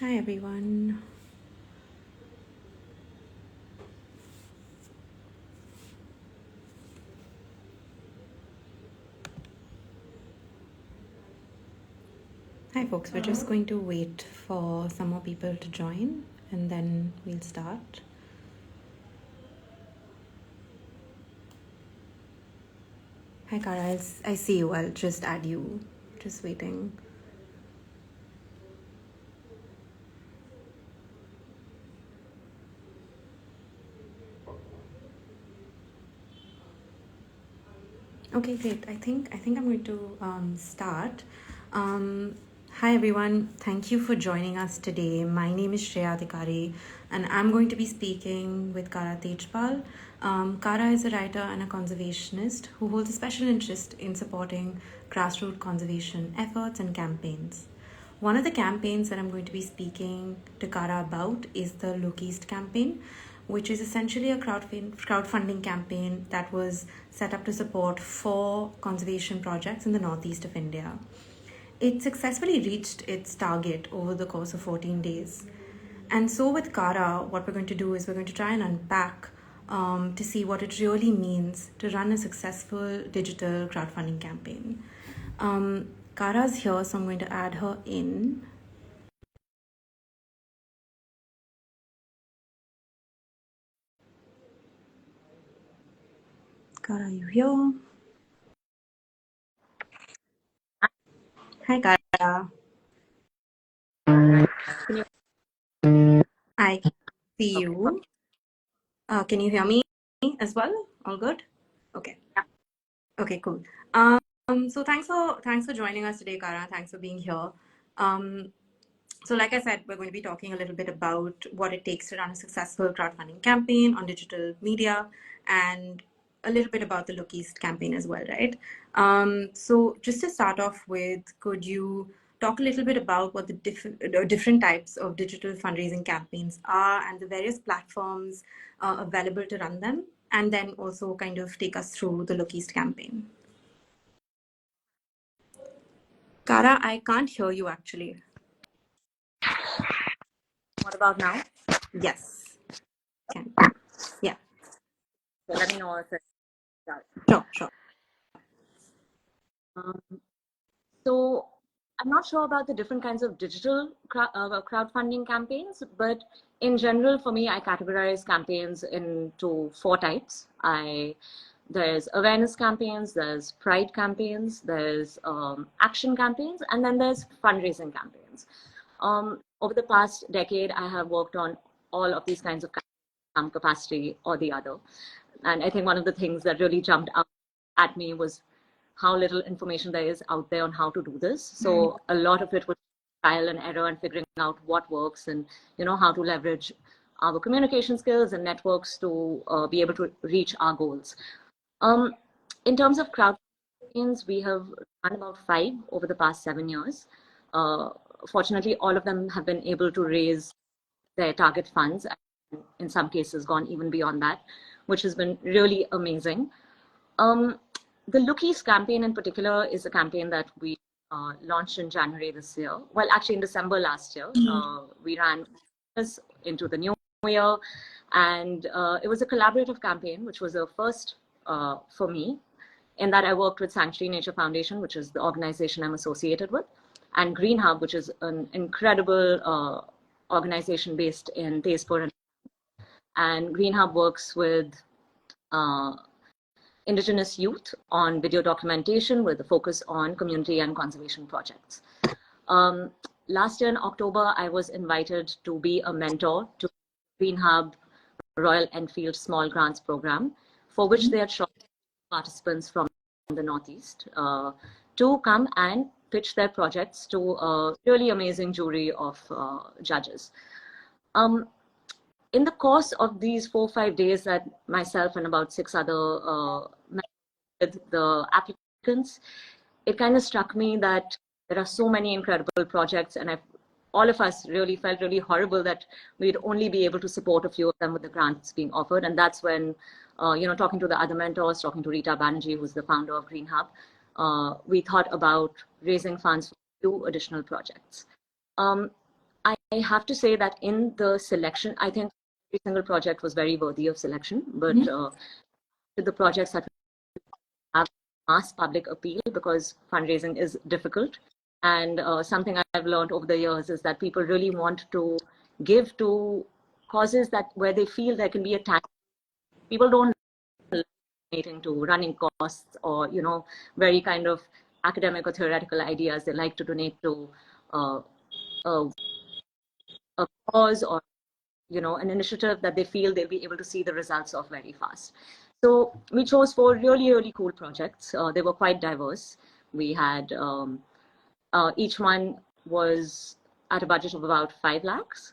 Hi everyone. Hi folks, we're just going to wait for some more people to join and then we'll start. Hi Cara, I see you. I'll just add you. Just waiting. Okay, great. I think I'm going to start. Hi everyone. Thank you for joining us today. My name is Shreya Adhikari, and I'm going to be speaking with Cara Tejpal. Cara is a writer and a conservationist who holds a special interest in supporting grassroots conservation efforts and campaigns. One of the campaigns that I'm going to be speaking to Cara about is the Look East campaign, which is essentially a crowdfunding campaign that was set up to support 4 conservation projects in the northeast of India. It successfully reached its target over the course of 14 days. And so with Cara, what we're going to do is we're going to try and unpack to see what it really means to run a successful digital crowdfunding campaign. Cara's here, so I'm going to add her in. Cara, are you here? Hi, Cara. I can see you. Can you hear me as well? All good? Okay. Okay, cool. So thanks for joining us today, Cara. Thanks for being here. So like I said, we're going to be talking a little bit about what it takes to run a successful crowdfunding campaign on digital media and a little bit about the Look East campaign as well, right? So just to start off with, could you talk a little bit about what the different types of digital fundraising campaigns are and the various platforms available to run them, and then also kind of take us through the Look East campaign? Cara, I can't hear you actually. What about now? Yes. Can. Yeah. So let me know if it's Sure. So I'm not sure about the different kinds of digital crowdfunding campaigns, but in general, for me, I categorize campaigns into 4 types. There's awareness campaigns, there's pride campaigns, there's action campaigns, and then there's fundraising campaigns. Over the past decade, I have worked on all of these kinds of some capacity or the other. And I think one of the things that really jumped out at me was how little information there is out there on how to do this. So a lot of it was trial and error and figuring out what works and how to leverage our communication skills and networks to be able to reach our goals. In terms of crowd campaigns, we have run about 5 over the past 7 years. Fortunately, all of them have been able to raise their target funds, and in some cases gone even beyond that, which has been really amazing. The Look East campaign in particular is a campaign that we launched in January this year. Well, actually in December last year. We ran this into the new year, and it was a collaborative campaign, which was a first for me, in that I worked with Sanctuary Nature Foundation, which is the organization I'm associated with, and Green Hub, which is an incredible organization based in Tezpur. And Green Hub works with Indigenous youth on video documentation with a focus on community and conservation projects. Last year in October, I was invited to be a mentor to Green Hub Royal Enfield Small Grants Program, for which they had shortlisted participants from the Northeast to come and pitch their projects to a really amazing jury of judges. In the course of these 4-5 days that myself and about 6 other with the applicants, it kind of struck me that there are so many incredible projects, and all of us really felt really horrible that we'd only be able to support a few of them with the grants being offered. And that's when, talking to the other mentors, talking to Rita Banerjee, who's the founder of Green Hub, we thought about raising funds for 2 additional projects. I have to say that in the selection, I think every single project was very worthy of selection, but the projects that have mass public appeal, because fundraising is difficult. And something I've learned over the years is that people really want to give to causes that where they feel there can be a tangible. People don't like donating to running costs or very kind of academic or theoretical ideas. They like to donate to uh, a, a cause or an initiative that they feel they'll be able to see the results of very fast. So we chose four really cool projects. They were quite diverse. We had each one was at a budget of about 5 lakhs,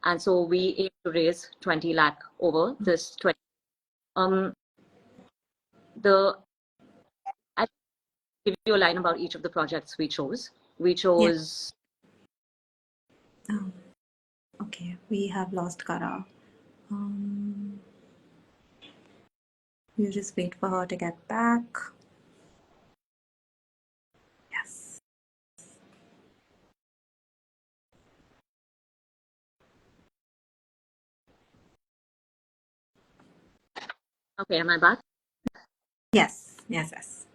and so we aimed to raise 20 lakh over this 20. Um, the I'll give you a line about each of the projects we chose. We Yeah. chose. Oh, okay, we have lost Cara. We'll just wait for her to get back. Yes. Okay, am I back? Yes. Yes. Yes.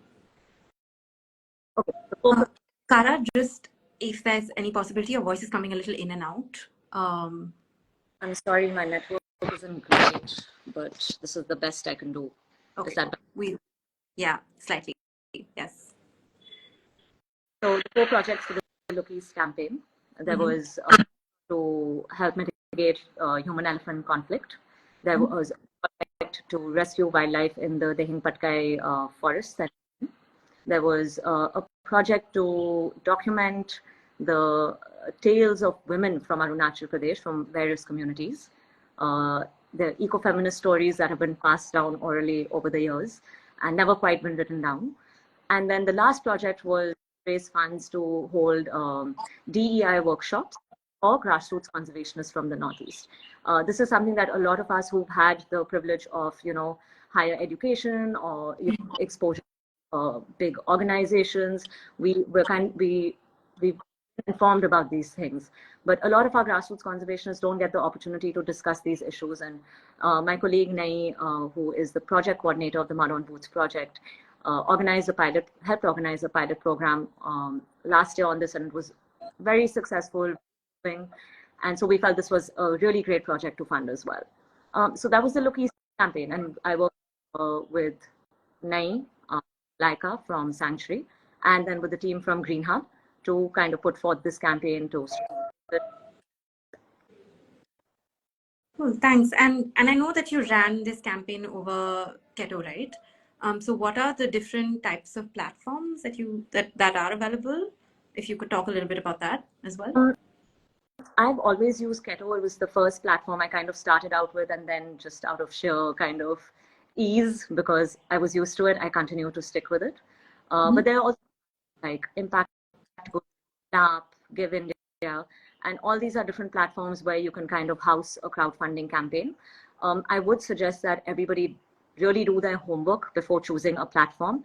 Okay. The four Cara, just if there's any possibility, your voice is coming a little in and out. I'm sorry, my network isn't great, but this is the best I can do. Is Okay, that yeah, slightly. Yes. so? The four projects for the Look East campaign. There was to help mitigate human-elephant conflict. There was a project to rescue wildlife in the Dehing Patkai forest. There was a project to document the tales of women from Arunachal Pradesh, from various communities, the eco-feminist stories that have been passed down orally over the years and never quite been written down. And then the last project was raise funds to hold DEI workshops for grassroots conservationists from the Northeast. This is something that a lot of us who've had the privilege of, higher education or exposure big organizations. We've been informed about these things, but a lot of our grassroots conservationists don't get the opportunity to discuss these issues. And my colleague Nai, who is the project coordinator of the Mud on Boots project, helped organize a pilot program last year on this, and it was very successful. And so we felt this was a really great project to fund as well. So that was the Look East campaign, and I worked with Nai, Laika from Sanctuary, and then with the team from Green Hub to kind of put forth this campaign to. Cool, thanks. And I know that you ran this campaign over Keto, right? So what are the different types of platforms that are available? If you could talk a little bit about that as well. I've always used Keto. It was the first platform I kind of started out with, and then just out of sheer kind of ease, because I was used to it, I continue to stick with it. But there are also like Impact, Give India, and all these are different platforms where you can kind of house a crowdfunding campaign. I would suggest that everybody really do their homework before choosing a platform.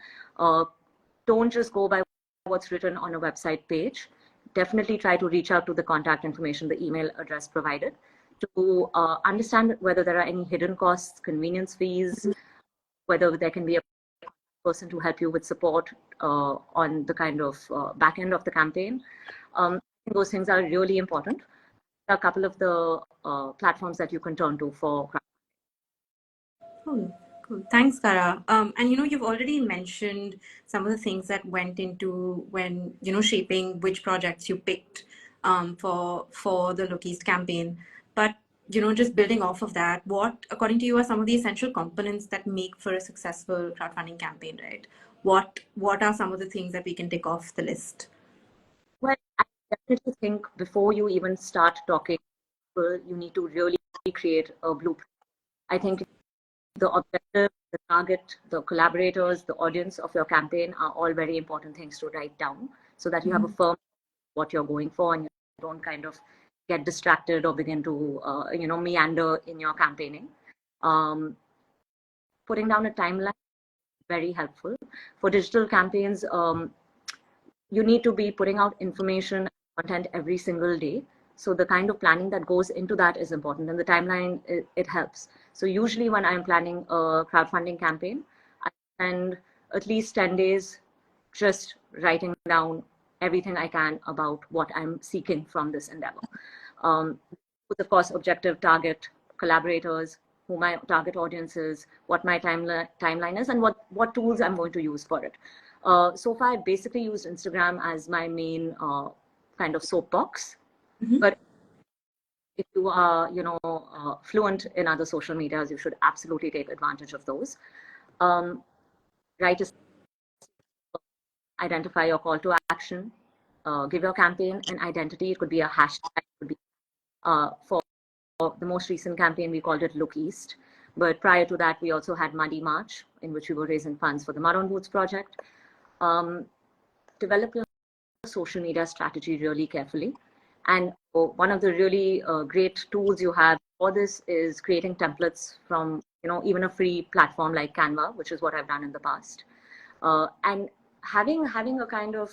Don't just go by what's written on a website page. Definitely try to reach out to the contact information, the email address provided, to understand whether there are any hidden costs, convenience fees, whether there can be a person to help you with support on the kind of back end of the campaign. Those things are really important. There are a couple of the platforms that you can turn to for. Cool. Cool. Thanks, Cara. And you've already mentioned some of the things that went into when shaping which projects you picked for the Look East campaign. But just building off of that, what, according to you, are some of the essential components that make for a successful crowdfunding campaign, right? What are some of the things that we can tick off the list? Well, I definitely think before you even start talking, you need to really create a blueprint. I think the objective, the target, the collaborators, the audience of your campaign are all very important things to write down, so that you have a firm what you're going for, and you don't kind of get distracted or begin to meander in your campaigning. Putting down a timeline is very helpful for digital campaigns. You need to be putting out information and content every single day. So the kind of planning that goes into that is important, and the timeline, it helps. So usually when I'm planning a crowdfunding campaign, I spend at least 10 days just writing down everything I can about what I'm seeking from this endeavor. With, of course, objective, target, collaborators, who my target audience is, what my timeline is, and what tools I'm going to use for it. So far, I've basically used Instagram as my main kind of soapbox. But if you are, fluent in other social medias, you should absolutely take advantage of those. Write a, identify your call to action, give your campaign an identity. It could be a hashtag. It could be for the most recent campaign, we called it Look East. But prior to that, we also had Muddy March, in which we were raising funds for the Mud on Boots project. Develop your social media strategy really carefully. And one of the really great tools you have for this is creating templates from, even a free platform like Canva, which is what I've done in the past. And having a kind of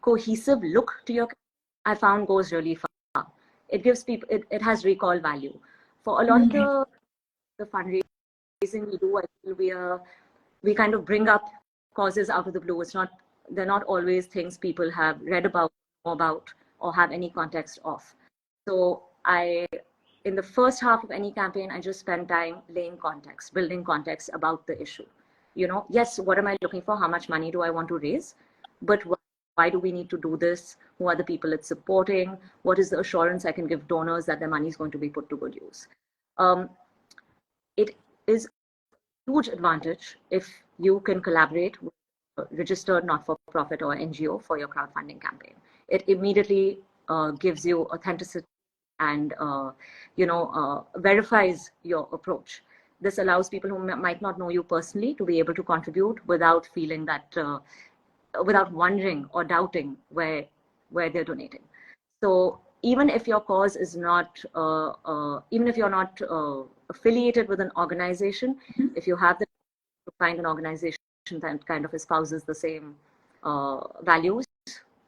cohesive look to your, I found, goes really far. It gives people, it has recall value. For a lot of the fundraising we do, I feel we kind of bring up causes out of the blue. They're not always things people have read about, or have any context of. So in the first half of any campaign, I just spend time laying context, building context about the issue. Yes, what am I looking for? How much money do I want to raise? But why do we need to do this? Who are the people it's supporting? What is the assurance I can give donors that their money is going to be put to good use? It is a huge advantage if you can collaborate with a registered not-for-profit or NGO for your crowdfunding campaign. It immediately gives you authenticity and verifies your approach. This allows people who might not know you personally to be able to contribute without feeling that, without wondering or doubting where they're donating. So even if your cause is not, even if you're not affiliated with an organization, if you have to find an organization that kind of espouses the same values,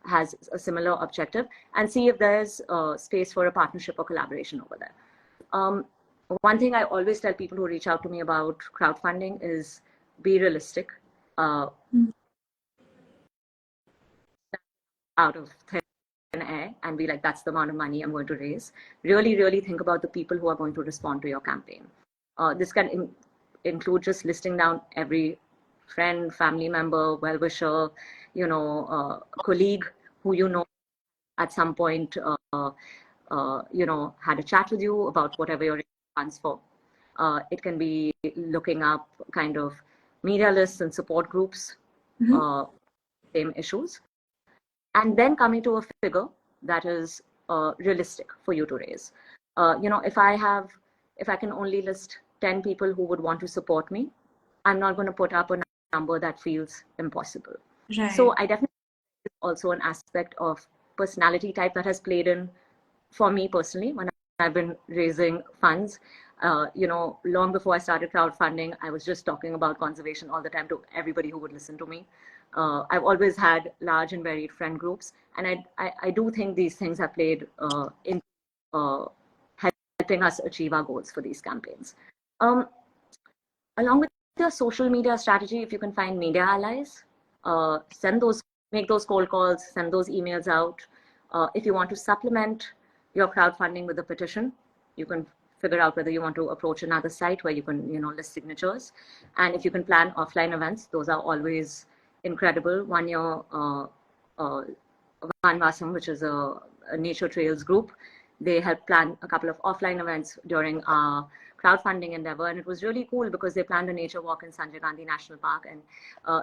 has a similar objective, and see if there's space for a partnership or collaboration over there. One thing I always tell people who reach out to me about crowdfunding is be realistic. Out of thin air and be like, that's the amount of money I'm going to raise. Really, really think about the people who are going to respond to your campaign. This can include just listing down every friend, family member, well-wisher, colleague who at some point had a chat with you about whatever you're raising funds for. It can be looking up kind of media lists and support groups, same issues, and then coming to a figure that is realistic for you to raise. If I can only list 10 people who would want to support me, I'm not going to put up a number that feels impossible. Right. So I definitely also an aspect of personality type that has played in for me personally when I've been raising funds. Long before I started crowdfunding, I was just talking about conservation all the time to everybody who would listen to me. I've always had large and varied friend groups, and I do think these things have played in helping us achieve our goals for these campaigns. Along with your social media strategy, if you can find media allies, make those cold calls, send those emails out. If you want to supplement your crowdfunding with a petition, you can figure out whether you want to approach another site where you can, list signatures. And if you can plan offline events, those are always incredible. One year, Vanvasam, which is a nature trails group, they helped plan a couple of offline events during our crowdfunding endeavor, and it was really cool because they planned a nature walk in Sanjay Gandhi National Park, and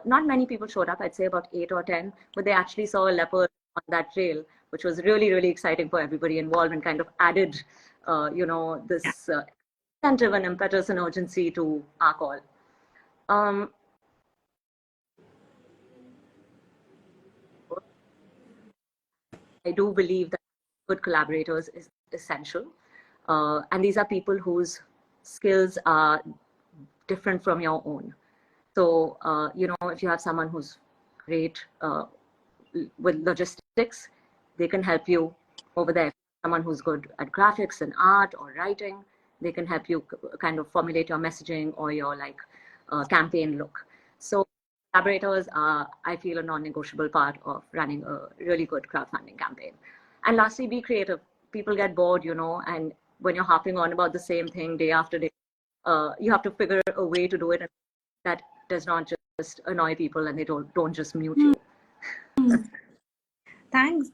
not many people showed up. I'd say about 8 or 10, but they actually saw a leopard on that trail, which was really, really exciting for everybody involved, and kind of added, this incentive and impetus and urgency to our call. I do believe that good collaborators is essential. And these are people whose skills are different from your own. So, if you have someone who's great with logistics, they can help you over there. someone who's good at graphics and art or writing. They can help you kind of formulate your messaging or your campaign look. So collaborators are, I feel, a non-negotiable part of running a really good crowdfunding campaign. And lastly, be creative. People get bored, and when you're harping on about the same thing day after day, you have to figure a way to do it that does not just annoy people and they don't just mute you. Thanks,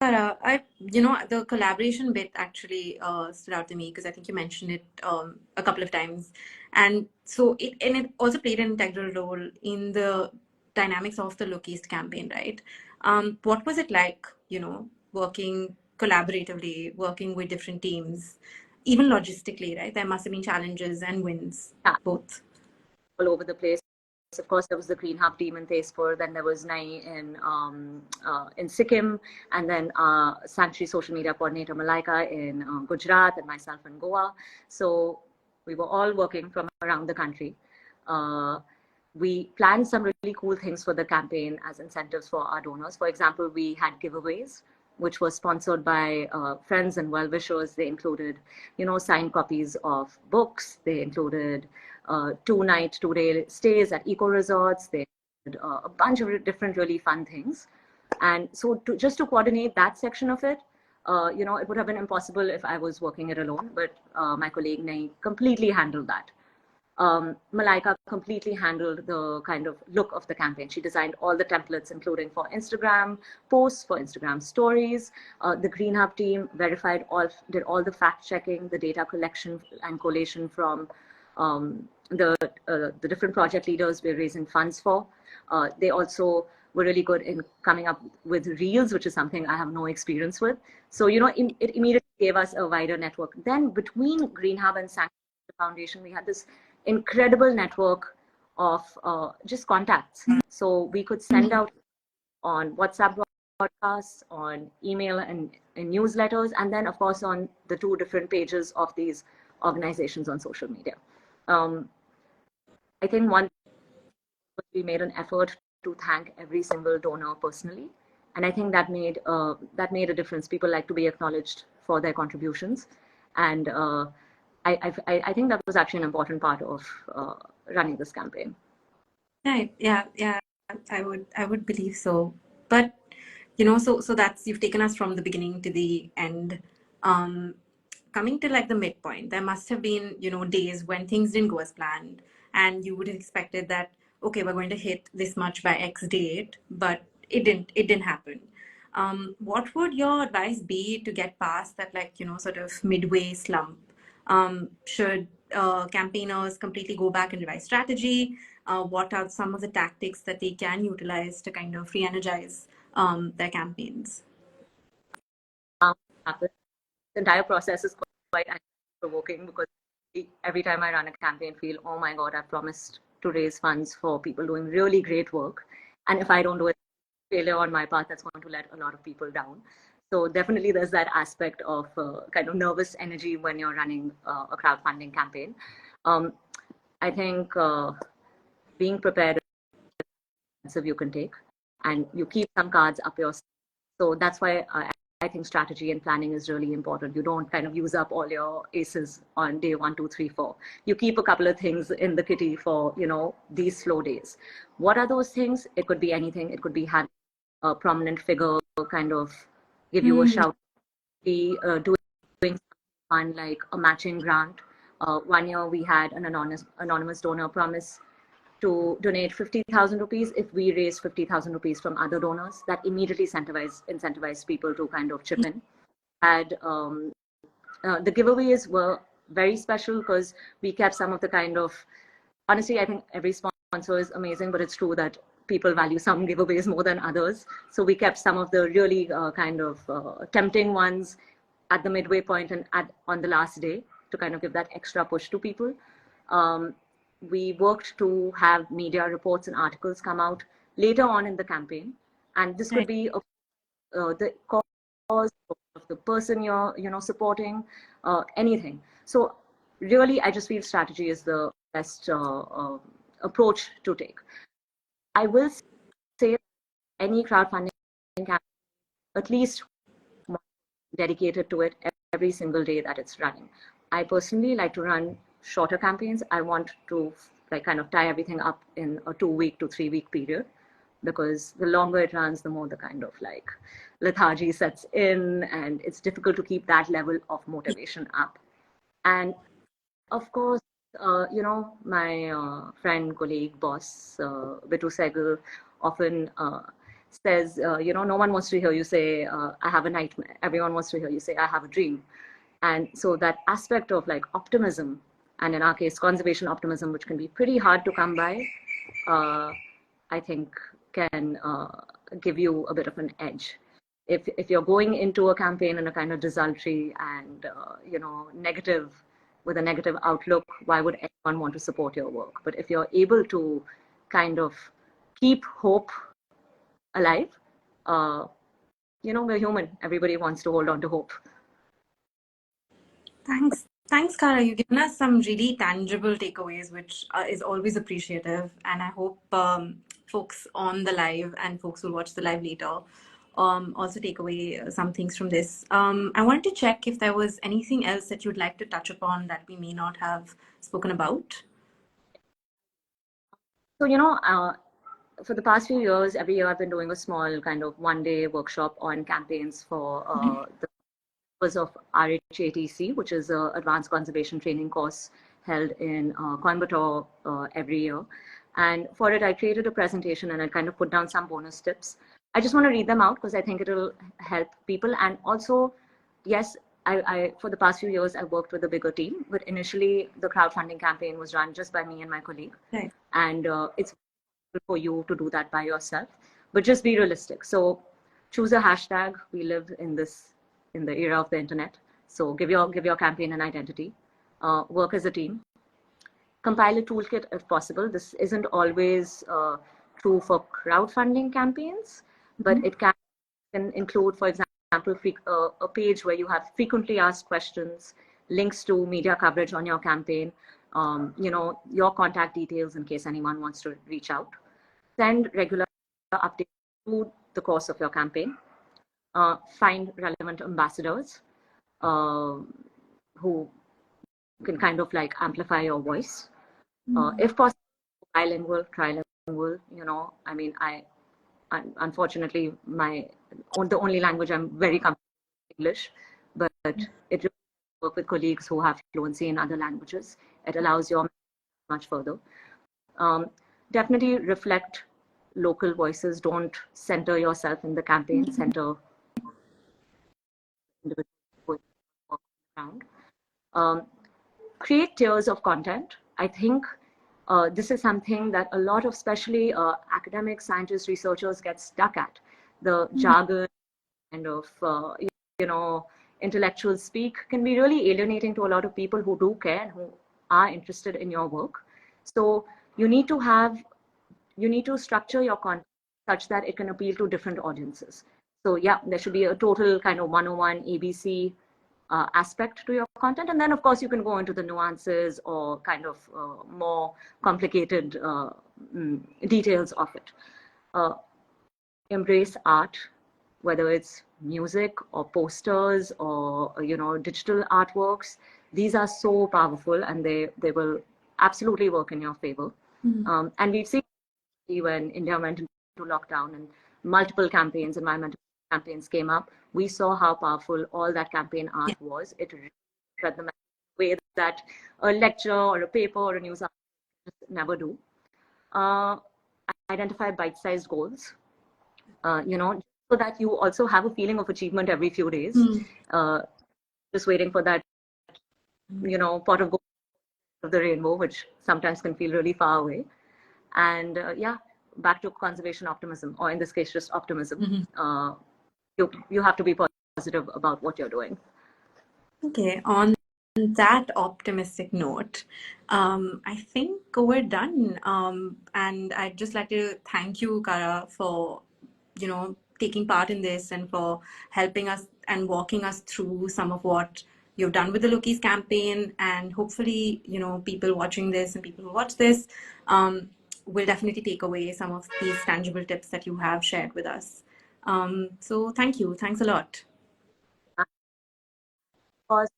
Cara. The collaboration bit actually stood out to me because I think you mentioned it a couple of times, and so it also played an integral role in the dynamics of the Look East campaign, right? What was it like, working collaboratively, working with different teams, even logistically, right? There must have been challenges and wins, Yeah, both. all over the place. Of course, there was the Green Hub team in Tezpur, then there was Nai in Sikkim, and then Sanctuary social media coordinator Malaika in Gujarat, and myself in Goa. So we were all working from around the country. We planned some really cool things for the campaign as incentives for our donors. For example, we had giveaways, which was sponsored by friends and well-wishers. They included, signed copies of books. They included 2-night, 2-day stays at eco resorts. They did a bunch of different really fun things. And so just to coordinate that section of it, it would have been impossible if I was working it alone, but my colleague Nai completely handled that. Malaika completely handled the kind of look of the campaign. She designed all the templates, including for Instagram posts, for Instagram stories. The Green Hub team did all the fact checking, the data collection and collation from the different project leaders we're raising funds for. They also were really good in coming up with reels, which is something I have no experience with. So, it immediately gave us a wider network. Then between Green Hub and Sanctuary Foundation, we had this incredible network of just contacts. So we could send out on WhatsApp broadcasts, on email and newsletters, and then of course on the 2 different pages of these organizations on social media. I think we made an effort to thank every single donor personally, and I think that made a difference. People like to be acknowledged for their contributions, and I think that was actually an important part of running this campaign. Right. Yeah. I would believe so. But so that's, you've taken us from the beginning to the end. Coming to like the midpoint, there must have been, days when things didn't go as planned, and you would have expected that, okay, we're going to hit this much by X date, but it didn't happen. What would your advice be to get past that, sort of midway slump? Should campaigners completely go back and revise strategy? What are some of the tactics that they can utilize to kind of re-energize their campaigns? The entire process is quite provoking because every time I run a campaign, I feel, oh my God, I've promised to raise funds for people doing really great work. And if I don't do it, failure on my part, that's going to let a lot of people down. So definitely there's that aspect of kind of nervous energy when you're running a crowdfunding campaign. I think being prepared is you can take, and you keep some cards up your sleeve. So that's why I think strategy and planning is really important. You don't kind of use up all your aces on day 1, 2, 3, 4. You keep a couple of things in the kitty for, these slow days. What are those things? It could be anything. It could be having a prominent figure kind of give you a shout. Be doing something fun like a matching grant. One year we had an anonymous donor promise to donate 50,000 rupees if we raise 50,000 rupees from other donors. That immediately incentivized people to kind of chip in. And the giveaways were very special because we kept some of the kind of, honestly, I think every sponsor is amazing, but it's true that people value some giveaways more than others. So we kept some of the really kind of tempting ones at the midway point and on the last day to kind of give that extra push to people. We worked to have media reports and articles come out later on in the campaign, and this could be the cause of the person you're supporting, anything. So really, I just feel strategy is the best approach to take. I will say any crowdfunding campaign, at least dedicated to it every single day that it's running. I personally like to run shorter campaigns. I want to like kind of tie everything up in a 2 week to 3 week period, because the longer it runs, the more the kind of like lethargy sets in, and it's difficult to keep that level of motivation up. And of course, my friend, colleague, boss, Bitu Sehgal, often says, no one wants to hear you say, I have a nightmare. Everyone wants to hear you say, I have a dream. And so that aspect of like optimism, and in our case, conservation optimism, which can be pretty hard to come by, I think can give you a bit of an edge. If you're going into a campaign in a kind of desultory and negative, with a negative outlook, why would anyone want to support your work? But if you're able to kind of keep hope alive, we're human. Everybody wants to hold on to hope. Thanks, Cara. You've given us some really tangible takeaways, which is always appreciative. And I hope folks on the live and folks who watch the live later also take away some things from this. I wanted to check if there was anything else that you'd like to touch upon that we may not have spoken about. So, for the past few years, every year I've been doing a small kind of one-day workshop on campaigns for the purpose of RHATC, which is an advanced conservation training course held in Coimbatore every year. And for it, I created a presentation and I kind of put down some bonus tips. I just want to read them out because I think it'll help people. And also, yes, I for the past few years, I worked with a bigger team, but initially the crowdfunding campaign was run just by me and my colleague. Right. And it's for you to do that by yourself, but just be realistic. So choose a hashtag. We live in the era of the internet. So give your campaign an identity. Work as a team. Compile a toolkit if possible. This isn't always true for crowdfunding campaigns, but it can include, for example, a page where you have frequently asked questions, links to media coverage on your campaign, your contact details in case anyone wants to reach out. Send regular updates through the course of your campaign. Find relevant ambassadors who can kind of like amplify your voice. If possible, trilingual, I mean, unfortunately, the only language I'm very comfortable with is English, but it really work with colleagues who have fluency in other languages. It allows you much further. Definitely reflect local voices. Don't center yourself in the campaign. Center individual around. Create tiers of content. I think this is something that a lot of, especially academic scientists, researchers get stuck at. The jargon kind of, intellectual speak can be really alienating to a lot of people who do care and who are interested in your work. So you need to structure your content such that it can appeal to different audiences. So yeah, there should be a total kind of 101 ABC aspect to your content. And then of course you can go into the nuances or kind of more complicated details of it. Embrace art, whether it's music or posters or digital artworks. These are so powerful and they will absolutely work in your favor. And we've seen when India went into lockdown and multiple campaigns, environmental campaigns came up, we saw how powerful all that campaign art was. It really spread the way that a lecture or a paper or a news article never do. Identify bite-sized goals, so that you also have a feeling of achievement every few days. Just waiting for that, pot of gold of the rainbow, which sometimes can feel really far away. And back to conservation optimism, or in this case, just optimism. You have to be positive about what you're doing. Okay, on that optimistic note, I think we're done. And I'd just like to thank you, Cara, for taking part in this and for helping us and walking us through some of what you've done with the Loki's campaign. And hopefully, people watching this and people who watch this will definitely take away some of these tangible tips that you have shared with us. So thank you. Thanks a lot. course,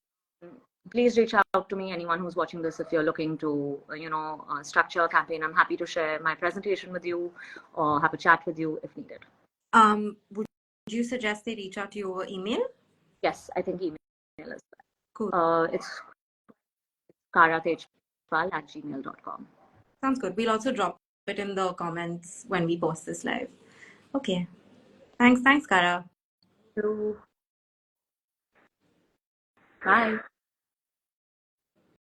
please reach out to me, anyone who's watching this, if you're looking to, structure a campaign. I'm happy to share my presentation with you or have a chat with you if needed. Would you suggest they reach out to you over email? Yes, I think email is Cool. it's caratejpal@gmail.com. Sounds good. We'll also drop it in the comments when we post this live. Okay. Thanks, Cara. So, bye.